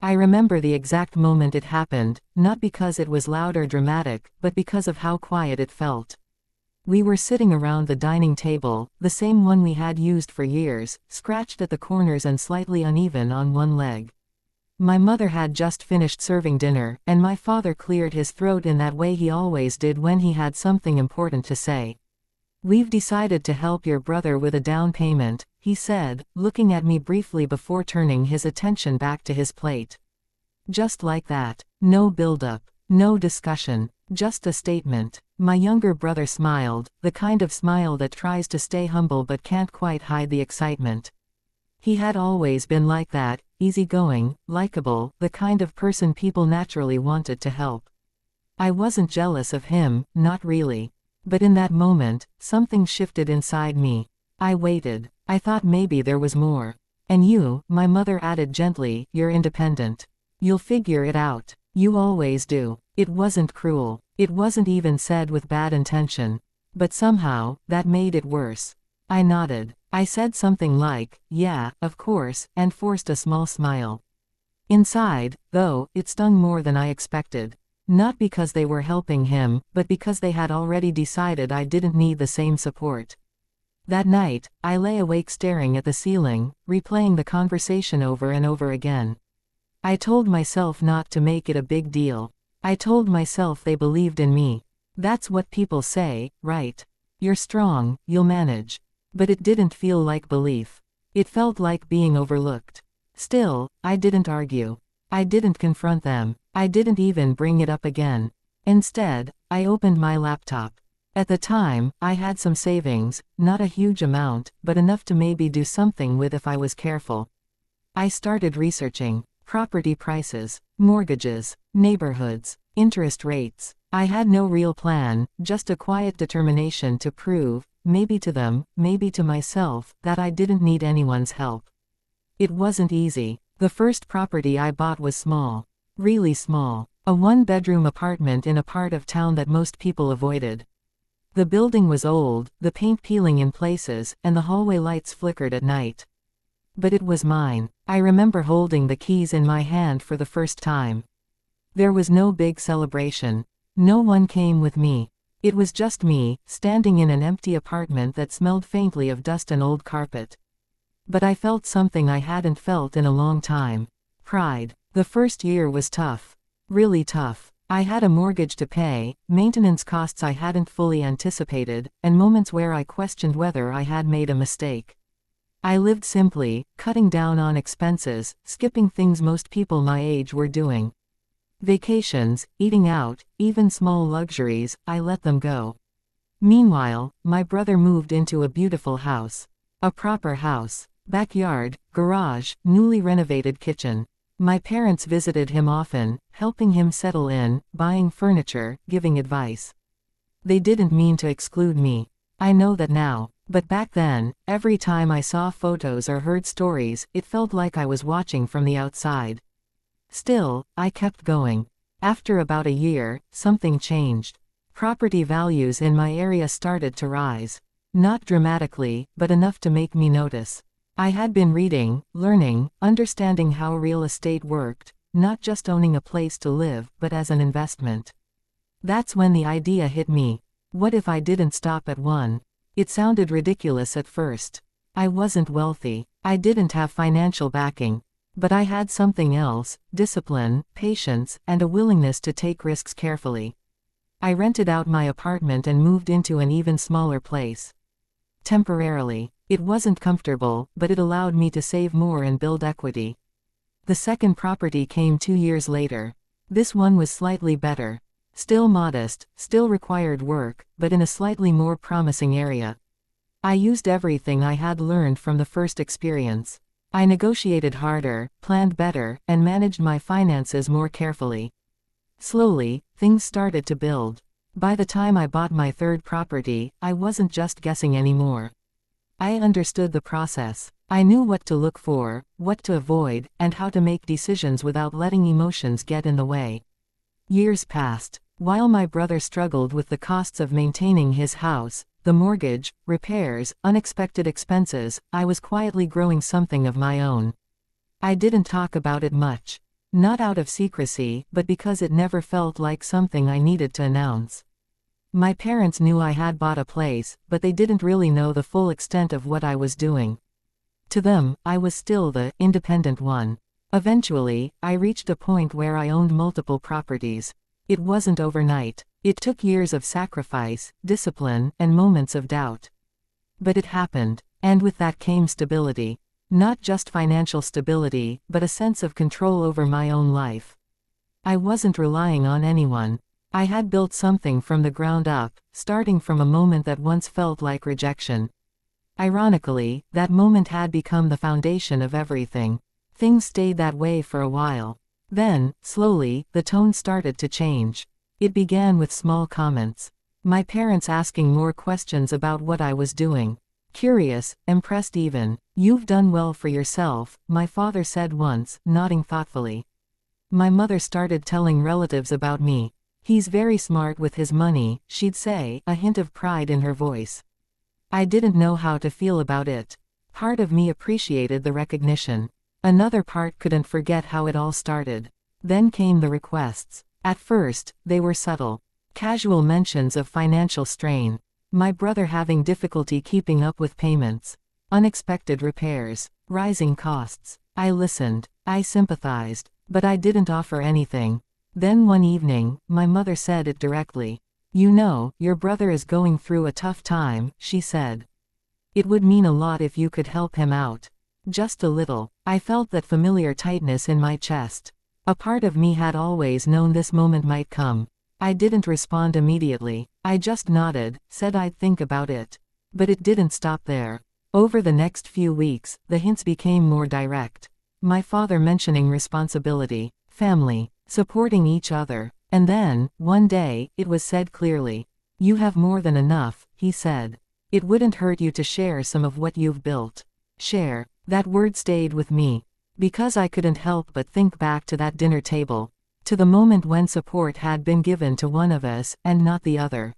I remember the exact moment it happened, not because it was loud or dramatic, but because of how quiet it felt. We were sitting around the dining table, the same one we had used for years, scratched at the corners and slightly uneven on one leg. My mother had just finished serving dinner, and my father cleared his throat in that way he always did when he had something important to say. "We've decided to help your brother with a down payment," he said, looking at me briefly before turning his attention back to his plate. Just like that. No build-up. No discussion. Just a statement. My younger brother smiled, the kind of smile that tries to stay humble but can't quite hide the excitement. He had always been like that, easygoing, likable, the kind of person people naturally wanted to help. I wasn't jealous of him, not really. But in that moment, something shifted inside me. I waited. I thought maybe there was more. "And you," my mother added gently, "you're independent. You'll figure it out. You always do." It wasn't cruel. It wasn't even said with bad intention. But somehow, that made it worse. I nodded. I said something like, "Yeah, of course," and forced a small smile. Inside, though, it stung more than I expected. Not because they were helping him, but because they had already decided I didn't need the same support. That night, I lay awake staring at the ceiling, replaying the conversation over and over again. I told myself not to make it a big deal. I told myself they believed in me. That's what people say, right? You're strong, you'll manage. But it didn't feel like belief. It felt like being overlooked. Still, I didn't argue. I didn't confront them. I didn't even bring it up again. Instead, I opened my laptop. At the time, I had some savings, not a huge amount, but enough to maybe do something with if I was careful. I started researching. Property prices, mortgages, neighborhoods, interest rates. I had no real plan, just a quiet determination to prove, maybe to them, maybe to myself, that I didn't need anyone's help. It wasn't easy. The first property I bought was small. Really small. A one-bedroom apartment in a part of town that most people avoided. The building was old, the paint peeling in places, and the hallway lights flickered at night. But it was mine. I remember holding the keys in my hand for the first time. There was no big celebration. No one came with me. It was just me, standing in an empty apartment that smelled faintly of dust and old carpet. But I felt something I hadn't felt in a long time. Pride. The first year was tough. Really tough. I had a mortgage to pay, maintenance costs I hadn't fully anticipated, and moments where I questioned whether I had made a mistake. I lived simply, cutting down on expenses, skipping things most people my age were doing. Vacations, eating out, even small luxuries, I let them go. Meanwhile, my brother moved into a beautiful house. A proper house. Backyard, garage, newly renovated kitchen. My parents visited him often, helping him settle in, buying furniture, giving advice. They didn't mean to exclude me. I know that now. But back then, every time I saw photos or heard stories, it felt like I was watching from the outside. Still, I kept going. After about a year, something changed. Property values in my area started to rise. Not dramatically, but enough to make me notice. I had been reading, learning, understanding how real estate worked, not just owning a place to live, but as an investment. That's when the idea hit me. What if I didn't stop at one? It sounded ridiculous at first. I wasn't wealthy. I didn't have financial backing. But I had something else: discipline, patience, and a willingness to take risks carefully. I rented out my apartment and moved into an even smaller place. Temporarily. It wasn't comfortable, but it allowed me to save more and build equity. The second property came 2 years later. This one was slightly better. Still modest, still required work, but in a slightly more promising area. I used everything I had learned from the first experience. I negotiated harder, planned better, and managed my finances more carefully. Slowly, things started to build. By the time I bought my third property, I wasn't just guessing anymore. I understood the process. I knew what to look for, what to avoid, and how to make decisions without letting emotions get in the way. Years passed. While my brother struggled with the costs of maintaining his house, the mortgage, repairs, unexpected expenses, I was quietly growing something of my own. I didn't talk about it much. Not out of secrecy, but because it never felt like something I needed to announce. My parents knew I had bought a place, but they didn't really know the full extent of what I was doing. To them, I was still the independent one. Eventually, I reached a point where I owned multiple properties. It wasn't overnight. It took years of sacrifice, discipline, and moments of doubt. But it happened, and with that came stability. Not just financial stability, but a sense of control over my own life. I wasn't relying on anyone. I had built something from the ground up, starting from a moment that once felt like rejection. Ironically, that moment had become the foundation of everything. Things stayed that way for a while. Then, slowly, the tone started to change. It began with small comments. My parents asking more questions about what I was doing. Curious, impressed even. "You've done well for yourself," my father said once, nodding thoughtfully. My mother started telling relatives about me. "He's very smart with his money," she'd say, a hint of pride in her voice. I didn't know how to feel about it. Part of me appreciated the recognition. Another part couldn't forget how it all started. Then came the requests. At first, they were subtle. Casual mentions of financial strain. My brother having difficulty keeping up with payments. Unexpected repairs. Rising costs. I listened. I sympathized. But I didn't offer anything. Then one evening, my mother said it directly. "You know, your brother is going through a tough time," she said. "It would mean a lot if you could help him out." Just a little. I felt that familiar tightness in my chest. A part of me had always known this moment might come. I didn't respond immediately. I just nodded, said I'd think about it. But it didn't stop there. Over the next few weeks, the hints became more direct. My father mentioning responsibility, family, supporting each other. And then, one day, it was said clearly. "You have more than enough," he said. "It wouldn't hurt you to share some of what you've built." Share. That word stayed with me. Because I couldn't help but think back to that dinner table. To the moment when support had been given to one of us, and not the other.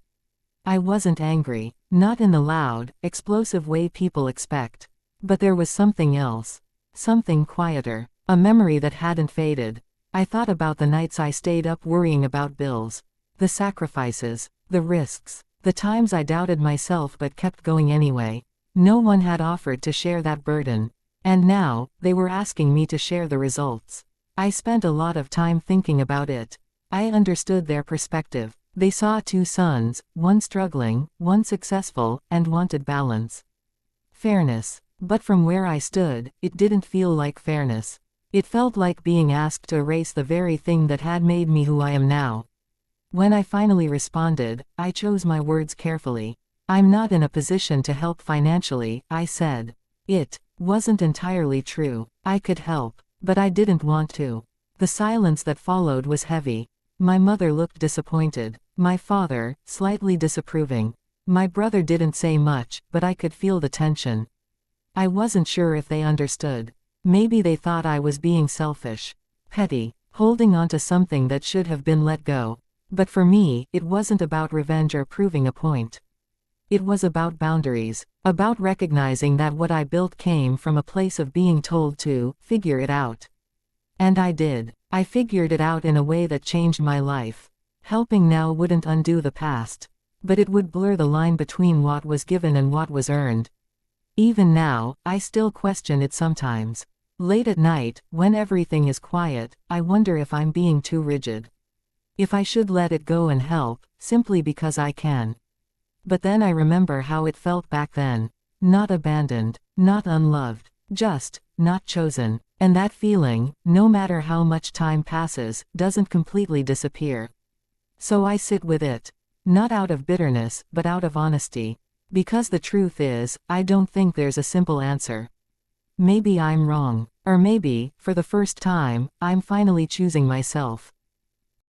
I wasn't angry. Not in the loud, explosive way people expect. But there was something else. Something quieter. A memory that hadn't faded. I thought about the nights I stayed up worrying about bills. The sacrifices. The risks. The times I doubted myself but kept going anyway. No one had offered to share that burden. And now, they were asking me to share the results. I spent a lot of time thinking about it. I understood their perspective. They saw two sons, one struggling, one successful, and wanted balance. Fairness. But from where I stood, it didn't feel like fairness. It felt like being asked to erase the very thing that had made me who I am now. When I finally responded, I chose my words carefully. "I'm not in a position to help financially," I said. It wasn't entirely true. I could help, but I didn't want to. The silence that followed was heavy. My mother looked disappointed. My father, slightly disapproving. My brother didn't say much, but I could feel the tension. I wasn't sure if they understood. Maybe they thought I was being selfish. Petty. Holding on to something that should have been let go. But for me, it wasn't about revenge or proving a point. It was about boundaries. About recognizing that what I built came from a place of being told to figure it out. And I did. I figured it out in a way that changed my life. Helping now wouldn't undo the past. But it would blur the line between what was given and what was earned. Even now, I still question it sometimes. Late at night, when everything is quiet, I wonder if I'm being too rigid. If I should let it go and help, simply because I can. But then I remember how it felt back then. Not abandoned, not unloved, just, not chosen. And that feeling, no matter how much time passes, doesn't completely disappear. So I sit with it. Not out of bitterness, but out of honesty. Because the truth is, I don't think there's a simple answer. Maybe I'm wrong. Or maybe, for the first time, I'm finally choosing myself.